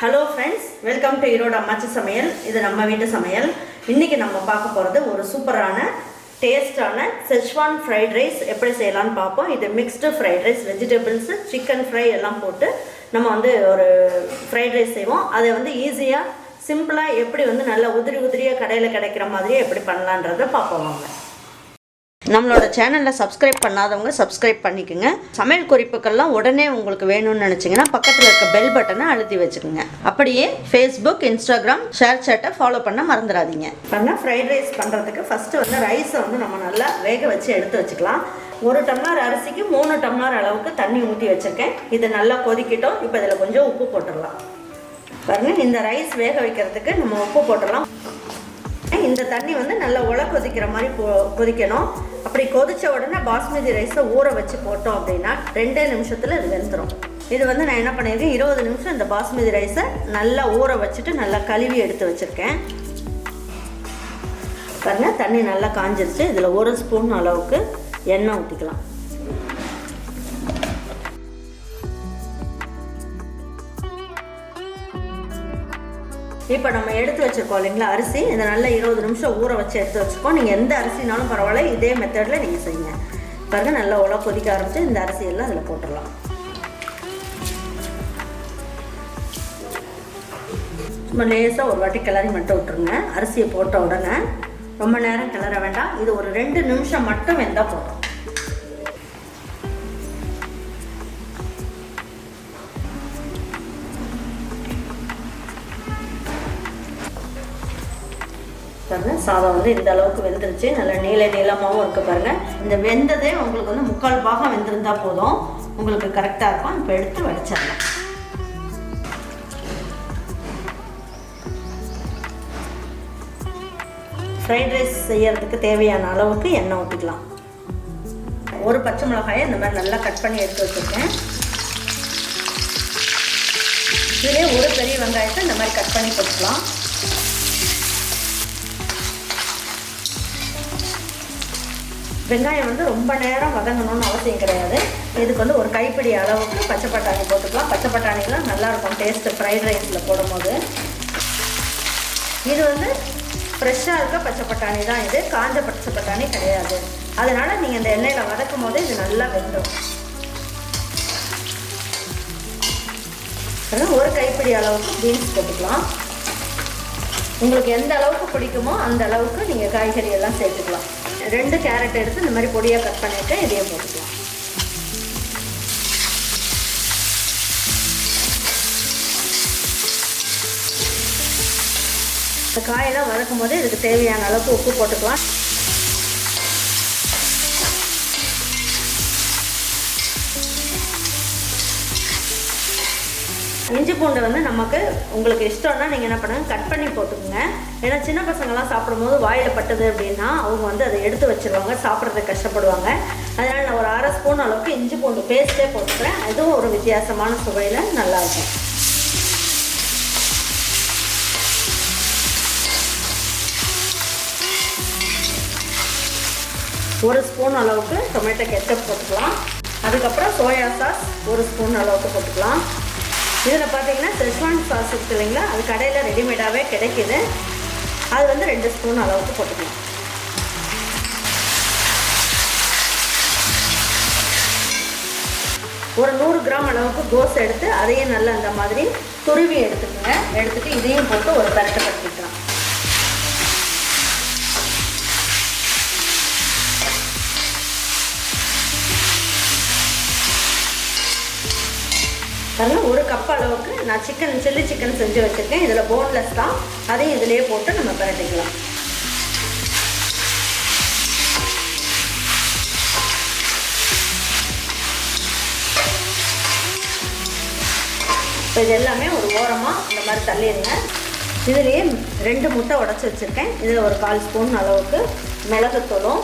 Hello friends, welcome to Irod Ammachi Samayal. This is our வீட்டு சமையல். இன்னைக்கு நம்ம பார்க்க போறது ஒரு சூப்பரான டேஸ்டான Szechuan fried rice எப்படி செய்யலாம்னு பாப்போம். இது mixed fried rice, vegetables, chicken fry எல்லாம் போட்டு நம்ம வந்து ஒரு fried rice செய்வோம். அதை வந்து ஈஸியா சிம்பிளா எப்படி வந்து நல்ல உதிரியா கடையில கிடைக்கிற மாதிரி எப்படி பண்ணலாம்ன்றதை பாப்போம் வாங்க. நம்மளோட சேனலை சப்ஸ்கிரைப் பண்ணாதவங்க சப்ஸ்கிரைப் பண்ணிக்கோங்க. சமையல் குறிப்புகள்லாம் உடனே உங்களுக்கு வேணும்னு நினச்சிங்கன்னா பக்கத்தில் இருக்க பெல் பட்டனை அழுத்தி வச்சுக்கோங்க. அப்படியே ஃபேஸ்புக், இன்ஸ்டாகிராம், ஷேர் சேட்டை ஃபாலோ பண்ண மறந்துடாதீங்க. பண்ண ஃப்ரைட் ரைஸ் பண்ணுறதுக்கு ஃபஸ்ட்டு வந்து ரைஸை வந்து நம்ம நல்லா வேக வச்சு எடுத்து வச்சுக்கலாம். 1 டம்ளர் அரிசிக்கு 3 டம்ளர் அளவுக்கு தண்ணி ஊற்றி வச்சுருக்கேன். இது நல்லா கொதிக்கிட்டோம். இப்போ இதில் கொஞ்சம் உப்பு போட்டுடலாம். பாருங்கள், இந்த ரைஸ் வேக வைக்கிறதுக்கு நம்ம உப்பு போட்டுடலாம். இந்த தண்ணி வந்து நல்லா கொதிக்கிற மாதிரி கொதிக்கணும். அப்படி கொதிச்ச உடனே பாஸ்மதி ரைஸை ஊற வச்சு போட்டோம் அப்படின்னா 2 நிமிஷத்தில் இது வெந்துடும். இது வந்து நான் என்ன பண்ணியிருக்கேன், 20 நிமிஷம் இந்த பாஸ்மதி ரைஸை நல்லா ஊற வச்சுட்டு நல்லா கழுவி எடுத்து வச்சுருக்கேன். பாருங்கள், தண்ணி நல்லா காஞ்சிருச்சு. இதில் 1 ஸ்பூன் அளவுக்கு எண்ணெய் ஊற்றிக்கலாம். இப்போ நம்ம எடுத்து வச்சுருக்கோம் இல்லைங்களா அரிசி, இதை நல்லா 20 நிமிஷம் ஊற வச்சு எடுத்து வச்சுருக்கோம். நீங்கள் எந்த அரிசினாலும் பரவாயில்ல, இதே மெத்தடில் நீங்கள் செய்யுங்க. பாருங்கள், நல்லா கொதிக்க ஆரம்பிச்சு இந்த அரிசியெல்லாம் அதில் போட்டுடலாம். சும்மா லேசாக ஒரு வாட்டி கிளறி மட்டும் விட்டுருங்க. அரிசியை போட்ட உடனே ரொம்ப நேரம் கிளற வேண்டாம். இது ஒரு 2 நிமிஷம் மட்டும் வெந்தால் போதும். பாருங்கள், சாதம் வந்து இந்த அளவுக்கு வெந்துருச்சு. நல்லா நீளமாகவும் இருக்குது. பாருங்கள், இந்த வெந்ததே உங்களுக்கு வந்து 3/4 பாகம் வெந்திருந்தால் போதும், உங்களுக்கு கரெக்டாக இருக்கும். இப்போ எடுத்து வடிச்சிடலாம். ஃப்ரைட் ரைஸ் செய்யறதுக்கு தேவையான அளவுக்கு எண்ணெய் ஊற்றிக்கலாம். 1 பச்சை மிளகாயை இந்த மாதிரி நல்லா கட் பண்ணி எடுத்து வச்சுருக்கேன். இதுலேயே 1 பெரிய வெங்காயத்தை இந்த மாதிரி கட் பண்ணி போட்டுக்கலாம். வெங்காயம் வந்து ரொம்ப நேரம் வதங்கணும்னு அவசியம் கிடையாது. இதுக்கு வந்து 1 கைப்பிடி அளவுக்கு பச்சை பட்டாணி போட்டுக்கலாம். பச்சை பட்டாணிலாம் நல்லாயிருக்கும் டேஸ்ட்டு ஃப்ரைட் ரைஸில் போடும்போது. இது வந்து ஃப்ரெஷ்ஷாக இருக்க பச்சை பட்டாணி தான், இது காஞ்ச பச்சை பட்டாணி கிடையாது. அதனால் நீங்கள் இந்த எண்ணெயில் வதக்கும் போது இது நல்லா வெந்துடும். 1 கைப்பிடி அளவுக்கு பீன்ஸ் போட்டுக்கலாம். உங்களுக்கு எந்த அளவுக்கு பிடிக்குமோ அந்த அளவுக்கு நீங்கள் காய்கறி எல்லாம் சேர்த்துக்கலாம். 2 கேரட் எடுத்து இந்த மாதிரி பொடியாக கட் பண்ணிவிட்டு இதையும் போட்டுக்கலாம். இந்த காயெல்லாம் வதக்கும் போது இதுக்கு தேவையான அளவுக்கு உப்பு போட்டுக்கலாம். இஞ்சி பூண்டு வந்து நமக்கு உங்களுக்கு இஷ்டம்னா நீங்கள் என்ன பண்ணுங்க, கட் பண்ணி போட்டுக்கோங்க. ஏன்னா சின்ன பசங்கள்லாம் சாப்பிடும்போது வாயில் பட்டது அப்படின்னா அவங்க வந்து அதை எடுத்து வச்சுருவாங்க, சாப்பிட்றதுக்கு கஷ்டப்படுவாங்க. அதனால் நான் ஒரு 1/2 ஸ்பூன் அளவுக்கு இஞ்சி பூண்டு பேஸ்ட்டே போட்டுக்கிறேன். அதுவும் ஒரு வித்தியாசமான சுவையில் நல்லாயிருக்கும். ஒரு ஸ்பூன் அளவுக்கு டொமேட்டோ கெச்சப் போட்டுக்கலாம். அதுக்கப்புறம் சோயா சாஸ் 1 ஸ்பூன் அளவுக்கு போட்டுக்கலாம். இதில் பார்த்தீங்கன்னா Szechuan சாஸ் இருக்குது இல்லைங்களா, அது கடையில் ரெடிமேடாகவே கிடைக்கிது. அது வந்து 2 ஸ்பூன் அளவுக்கு போட்டுக்கலாம். ஒரு 100 கிராம் அளவுக்கு கோஸ் எடுத்து அதையும் நல்லா அந்த மாதிரி துருவி எடுத்துக்கோங்க. எடுத்துகிட்டு இதையும் போட்டு ஒரு பரட்டை கட்டிக்கலாம். பாருங்கள், 1 கப் அளவுக்கு நான் சில்லி சிக்கன் செஞ்சு வச்சுருக்கேன். இதில் போன்லெஸ் தான், அதையும் இதிலேயே போட்டு நம்ம பரட்டிக்கலாம். இப்போ இது எல்லாமே ஒரு ஓரமாக இந்த மாதிரி தள்ளிடுங்க. இதுலேயே 2 முட்டை உடச்சி வச்சுருக்கேன். இதில் ஒரு 1/4 ஸ்பூன் அளவுக்கு மிளகுத்தூளும்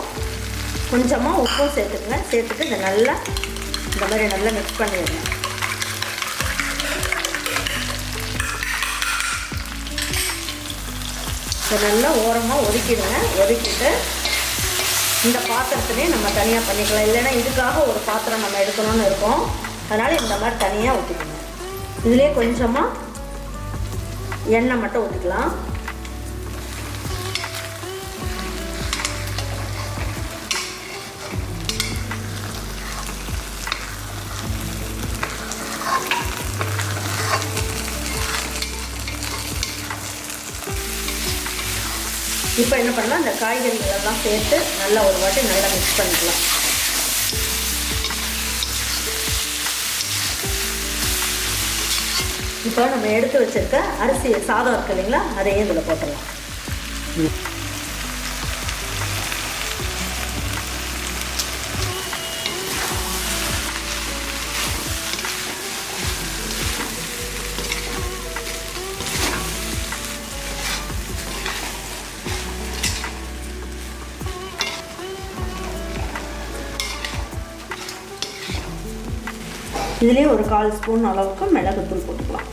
கொஞ்சமாக உப்பும் சேர்த்துக்குங்க. சேர்த்துட்டு இதை நல்லா இந்த மாதிரி நல்லா மிக்ஸ் பண்ணிடுங்க. இதை நல்லா ஓரமாக ஒதுக்கிடுங்க. ஒதுக்கிட்டு இந்த பாத்திரத்துலேயே நம்ம தனியாக பண்ணிக்கலாம். இல்லைன்னா இதுக்காக ஒரு பாத்திரம் நம்ம எடுக்கணும்னு இருக்கோம். அதனால் இந்த மாதிரி தனியாக ஊற்றிக்கணும். இதிலே கொஞ்சமாக எண்ணெய் மட்டும் ஊற்றிக்கலாம். இப்போ என்ன பண்ணலாம், இந்த காய்கறிகள் எல்லாம் சேர்த்து நல்லா ஒரு வாட்டி நல்லா மிக்ஸ் பண்ணிக்கலாம். இப்போ நம்ம எடுத்து வச்சிருக்க அரிசி சாதம் இருக்கு இல்லைங்களா, அதையே இதில் போட்டுடலாம். இதுலேயே ஒரு 1/4 ஸ்பூன் அளவுக்கு மிளகுத்தூள் போட்டுக்கலாம்.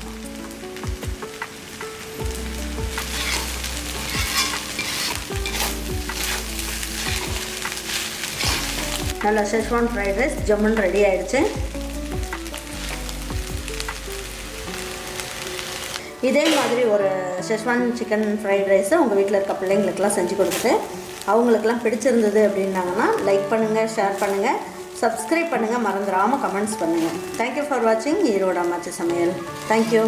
நல்லா செஸ்வான் ஃப்ரைட் ரைஸ் ஜம்முன் ரெடி ஆகிடுச்சு. இதே மாதிரி ஒரு செஸ்வான் சிக்கன் ஃப்ரைட் ரைஸை உங்கள் வீட்டில் இருக்க பிள்ளைங்களுக்கெல்லாம் செஞ்சு கொடுத்துட்டு அவங்களுக்கெல்லாம் பிடிச்சிருந்தது அப்படின்னாங்கன்னா லைக் பண்ணுங்கள், ஷேர் பண்ணுங்கள், சப்ஸ்கிரைப் பண்ணுங்கள், மறந்துடாமல் கமெண்ட்ஸ் பண்ணுங்கள். தேங்க்யூ ஃபார் வாட்சிங் ஈரோடு அம்மாச்சி சமையல். தேங்க்யூ.